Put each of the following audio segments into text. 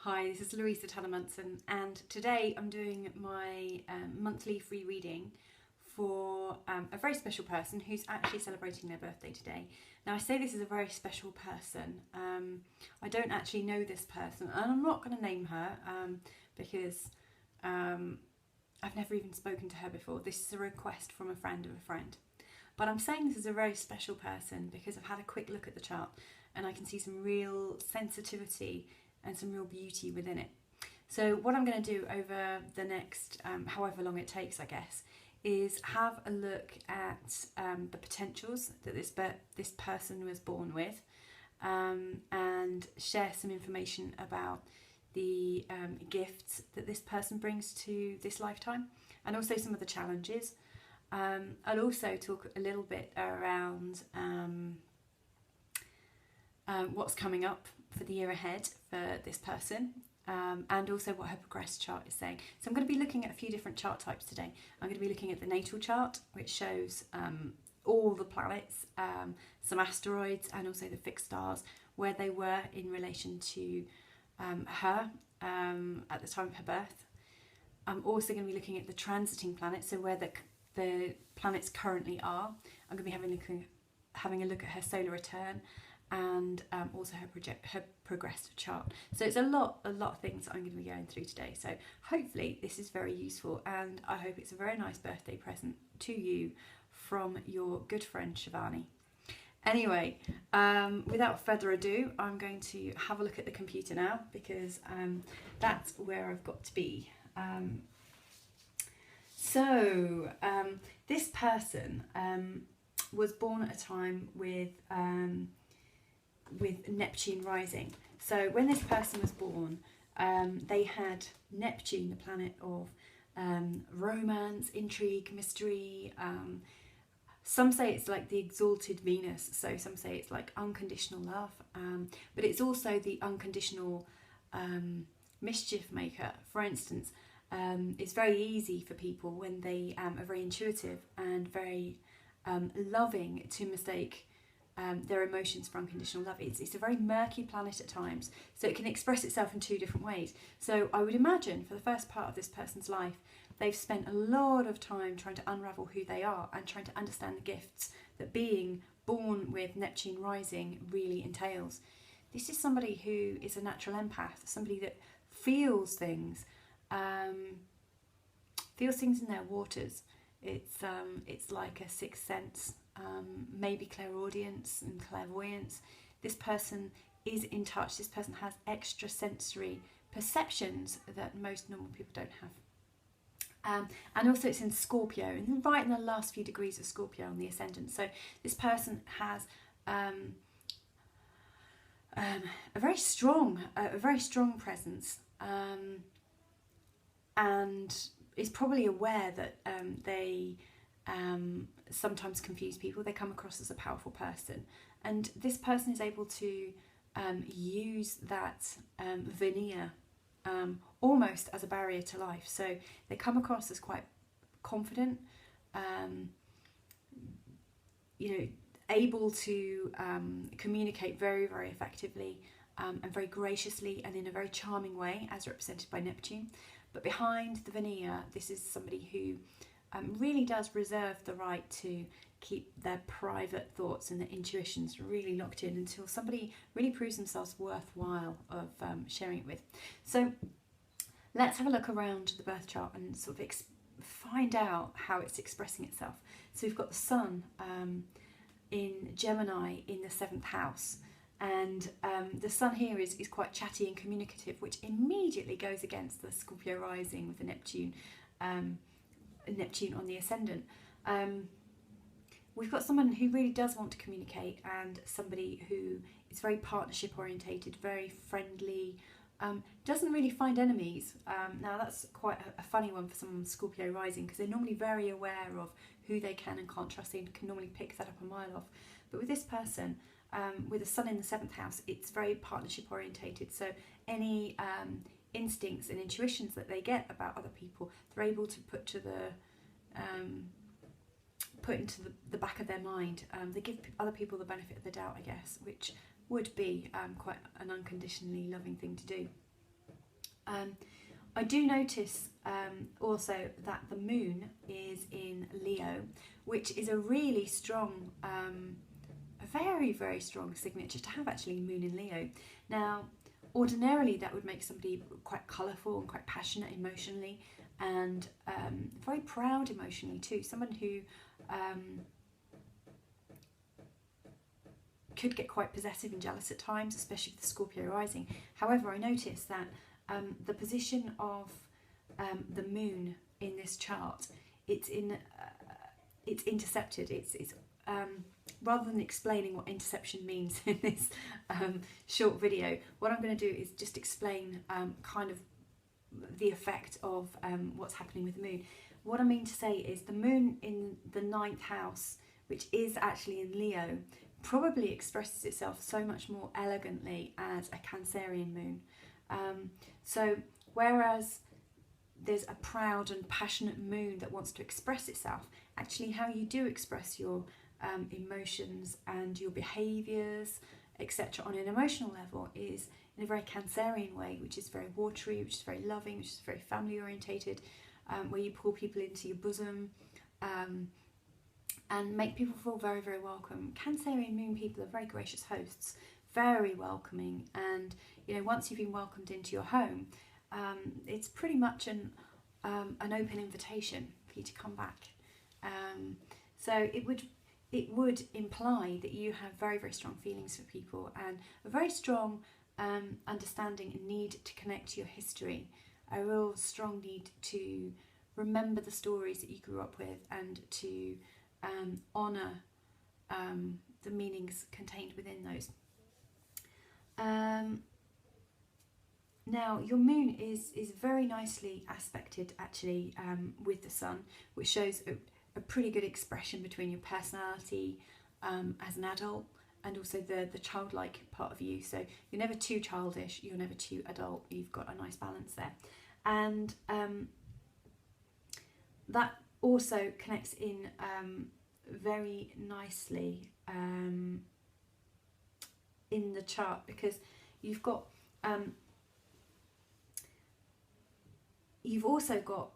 Hi, this is Louisa Tanner-Munson, and today I'm doing my monthly free reading for a very special person who's actually celebrating their birthday today. Now, I say this is a very special person. I don't actually know this person, and I'm not going to name her because I've never even spoken to her before. This is a request from a friend of a friend. But I'm saying this is a very special person because I've had a quick look at the chart and I can see some real sensitivity and some real beauty within it. So what I'm going to do over the next however long it takes, I guess, is have a look at the potentials that this person was born with, and share some information about the gifts that this person brings to this lifetime, and also some of the challenges. I'll also talk a little bit around what's coming up for the year ahead for this person, and also what her progress chart is saying. So I'm going to be looking at a few different chart types today. I'm going to be looking at the natal chart, which shows all the planets, some asteroids, and also the fixed stars, where they were in relation to her at the time of her birth. I'm also going to be looking at the transiting planets, so where the planets currently are. I'm going to be having a look at her solar return, and also her progressive chart. So it's a lot of things that I'm going to be going through today. So hopefully this is very useful, and I hope it's a very nice birthday present to you from your good friend Shivani. Anyway, without further ado, I'm going to have a look at the computer now, because that's where I've got to be. This person was born at a time with Neptune rising. So when this person was born, they had Neptune, the planet of romance, intrigue, mystery. Some say it's like the exalted Venus, so some say it's like unconditional love, but it's also the unconditional mischief maker. For instance, it's very easy for people when they are very intuitive and very loving to mistake their emotions for unconditional love. It's a very murky planet at times, so it can express itself in two different ways. So I would imagine for the first part of this person's life, they've spent a lot of time trying to unravel who they are and trying to understand the gifts that being born with Neptune rising really entails. This is somebody who is a natural empath, somebody that feels things in their waters. It's like a sixth sense, maybe clairaudience and clairvoyance. This person is in touch. This person has extrasensory perceptions that most normal people don't have. And also it's in Scorpio, and right in the last few degrees of Scorpio on the ascendant. So this person has a very strong presence, and is probably aware that they sometimes confuse people. They come across as a powerful person, and this person is able to use that veneer almost as a barrier to life. So they come across as quite confident, able to communicate very, very effectively, and very graciously and in a very charming way, as represented by Neptune. But behind the veneer, this is somebody who really does reserve the right to keep their private thoughts and their intuitions really locked in until somebody really proves themselves worthwhile of sharing it with. So let's have a look around the birth chart and sort of find out how it's expressing itself. So we've got the Sun in Gemini in the 7th house. And the Sun here is quite chatty and communicative, which immediately goes against the Scorpio rising with the Neptune on the ascendant. We've got someone who really does want to communicate, and somebody who is very partnership orientated, very friendly, doesn't really find enemies. Now that's quite a funny one for someone with Scorpio rising, because they're normally very aware of who they can and can't trust. They can normally pick that up a mile off. But with this person, with the Sun in the 7th house, it's very partnership orientated. So any instincts and intuitions that they get about other people, they're able to put into the back of their mind. They give other people the benefit of the doubt, I guess, which would be quite an unconditionally loving thing to do. I do notice also that the moon is in Leo, which is a really strong, a very, very strong signature to have, actually, moon in Leo. Now, ordinarily that would make somebody quite colourful and quite passionate emotionally, and very proud emotionally too. Someone who could get quite possessive and jealous at times, especially with the Scorpio rising. However, I noticed that the position of the moon in this chart, it's intercepted. It's rather than explaining what interception means in this short video, what I'm going to do is just explain kind of the effect of what's happening with the moon. What I mean to say is the moon in the 9th house, which is actually in Leo, probably expresses itself so much more elegantly as a Cancerian moon. So whereas there's a proud and passionate moon that wants to express itself, actually how you do express your emotions and your behaviours, etc., on an emotional level is in a very Cancerian way, which is very watery, which is very loving, which is very family orientated, where you pull people into your bosom and make people feel very, very welcome. Cancerian moon people are very gracious hosts, very welcoming, and once you've been welcomed into your home, it's pretty much an open invitation for you to come back. So it would imply that you have very, very strong feelings for people and a very strong understanding and need to connect to your history, a real strong need to remember the stories that you grew up with and to honour the meanings contained within those. Now, your moon is very nicely aspected, actually, with the sun, which shows a pretty good expression between your personality as an adult and also the childlike part of you. So you're never too childish, you're never too adult, you've got a nice balance there. And that also connects in very nicely in the chart, because you've got you've also got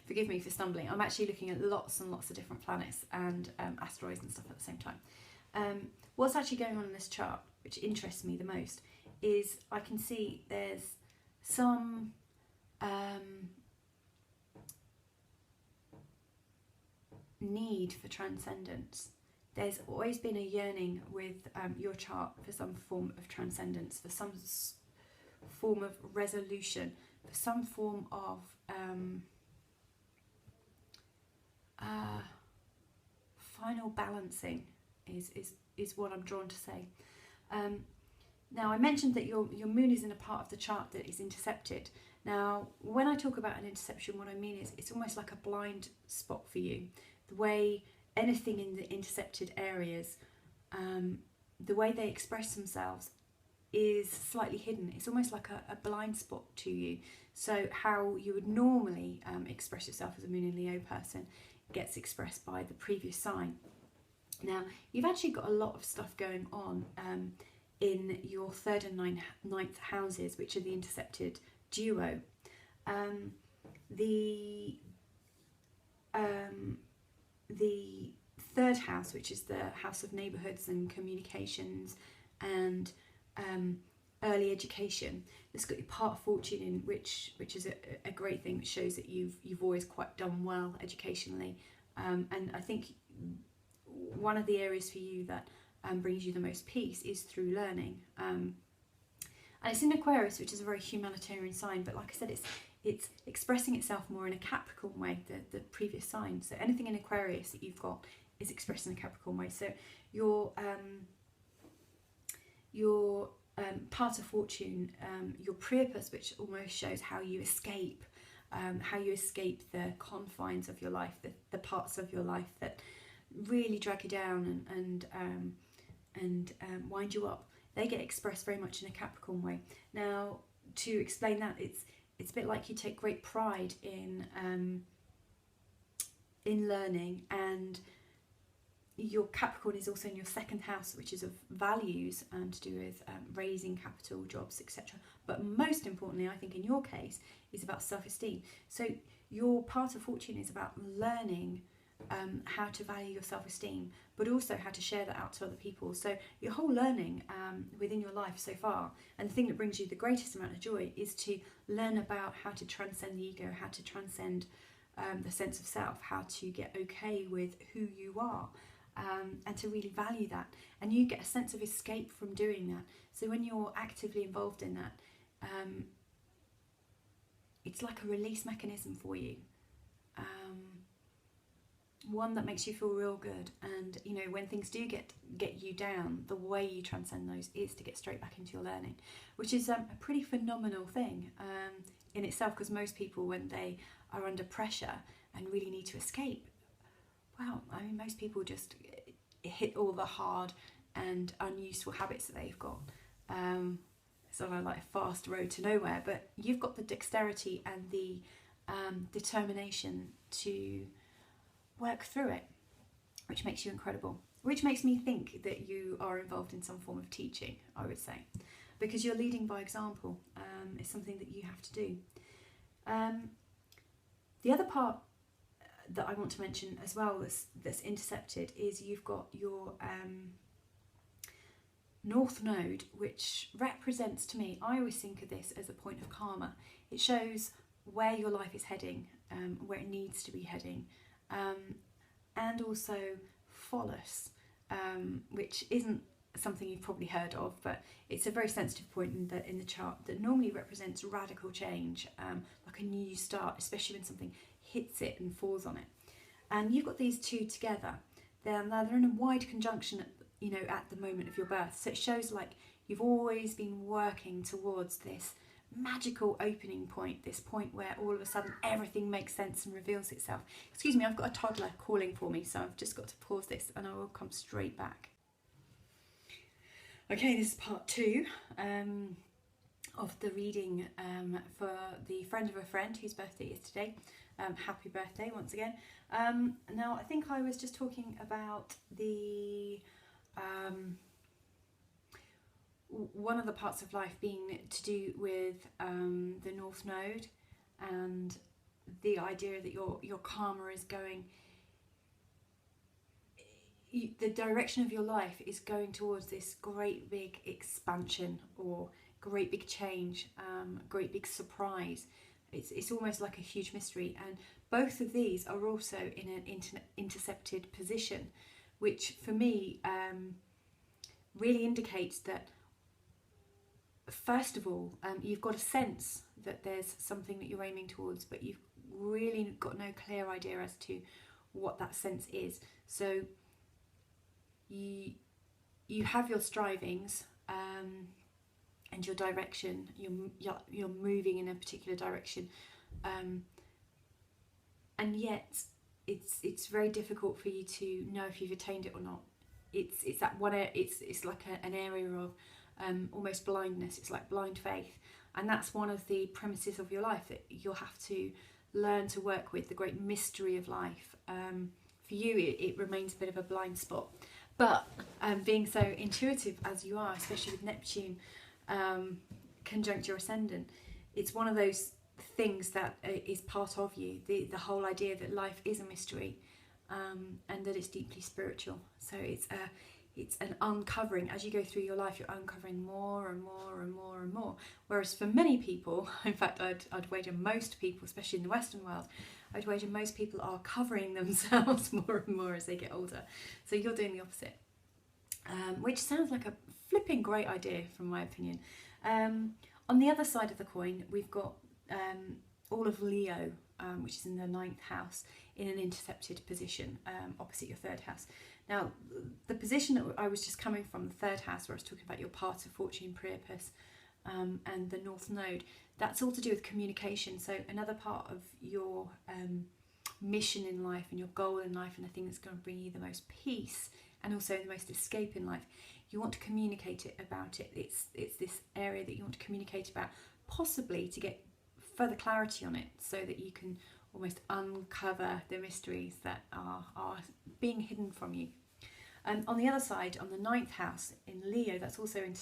forgive me for stumbling, I'm actually looking at lots and lots of different planets and asteroids and stuff at the same time. What's actually going on in this chart, which interests me the most, is I can see there's some need for transcendence. There's always been a yearning with your chart for some form of transcendence, for some form of resolution, for some form of final balancing is what I'm drawn to say. Now, I mentioned that your moon is in a part of the chart that is intercepted. Now, when I talk about an interception, what I mean is it's almost like a blind spot for you. The way anything in the intercepted areas, the way they express themselves is slightly hidden. It's almost like a blind spot to you. So how you would normally express yourself as a Moon in Leo person gets expressed by the previous sign. Now, you've actually got a lot of stuff going on in your 3rd and 9th houses, which are the intercepted duo. The 3rd house, which is the house of neighbourhoods and communications and early education, it's got your part of fortune in, which is a great thing, which shows that you've always quite done well educationally, and I think one of the areas for you that brings you the most peace is through learning, and it's in Aquarius, which is a very humanitarian sign, but like I said, it's expressing itself more in a Capricorn way, the previous sign. So anything in Aquarius that you've got is expressed in a Capricorn way. So your part of fortune, your Priapus, which almost shows how you escape the confines of your life, the parts of your life that really drag you down and wind you up. They get expressed very much in a Capricorn way. Now, to explain that, it's a bit like you take great pride in learning, and your Capricorn is also in your second house, which is of values and to do with raising capital, jobs, etc. But most importantly, I think in your case, is about self-esteem. So your part of fortune is about learning how to value your self-esteem, but also how to share that out to other people. So your whole learning within your life so far, and the thing that brings you the greatest amount of joy, is to learn about how to transcend the ego, how to transcend the sense of self, how to get okay with who you are, and to really value that. And you get a sense of escape from doing that. So when you're actively involved in that, it's like a release mechanism for you. One that makes you feel real good. And you know, when things do get you down, the way you transcend those is to get straight back into your learning, which is a pretty phenomenal thing in itself, because most people, when they are under pressure and really need to escape, wow, I mean, most people just hit all the hard and unuseful habits that they've got. It's not like a fast road to nowhere, but you've got the dexterity and the determination to work through it, which makes you incredible. Which makes me think that you are involved in some form of teaching, I would say, because you're leading by example. It's something that you have to do. The other part that I want to mention as well that's intercepted is you've got your North Node, which represents, to me, I always think of this as a point of karma. It shows where your life is heading, where it needs to be heading, and also Phallus, which isn't something you've probably heard of, but it's a very sensitive point in the chart that normally represents radical change, like a new start, especially when something hits it and falls on it. And you've got these two together. They're in a wide conjunction at the moment of your birth. So it shows like you've always been working towards this magical opening point, this point where all of a sudden everything makes sense and reveals itself. Excuse me, I've got a toddler calling for me, so I've just got to pause this and I will come straight back. Okay, this is part 2 of the reading for the friend of a friend whose birthday is today. Happy birthday once again. Now, I think I was just talking about the one of the parts of life being to do with the North Node, and the idea that your karma is going, the direction of your life is going towards this great big expansion or great big change, great big surprise. It's almost like a huge mystery, and both of these are also in an intercepted position, which for me really indicates that, first of all, you've got a sense that there's something that you're aiming towards, but you've really got no clear idea as to what that sense is. So you have your strivings and your direction. You're moving in a particular direction, and yet it's very difficult for you to know if you've attained it or not. It's that one. It's like an area of almost blindness. It's like blind faith, and that's one of the premises of your life that you'll have to learn to work with, the great mystery of life. For you, it remains a bit of a blind spot, but being so intuitive as you are, especially with Neptune conjunct your ascendant, it's one of those things that is part of you, the whole idea that life is a mystery, and that it's deeply spiritual. So it's an uncovering. As you go through your life, you're uncovering more and more and more and more. Whereas for many people, in fact, I'd wager most people, especially in the Western world, I'd wager most people are covering themselves more and more as they get older. So you're doing the opposite, which sounds like a flipping great idea from my opinion. On the other side of the coin, we've got all of Leo, which is in the 9th house, in an intercepted position opposite your 3rd house. Now, the position that I was just coming from, the 3rd house, where I was talking about your path of fortune, purpose, and the North Node, that's all to do with communication. So another part of your mission in life and your goal in life, and the thing that's going to bring you the most peace and also the most escape in life, you want to communicate about it. It's this area that you want to communicate about, possibly to get further clarity on it, so that you can almost uncover the mysteries that are being hidden from you. On the other side, on the 9th house in Leo, that's also intersecting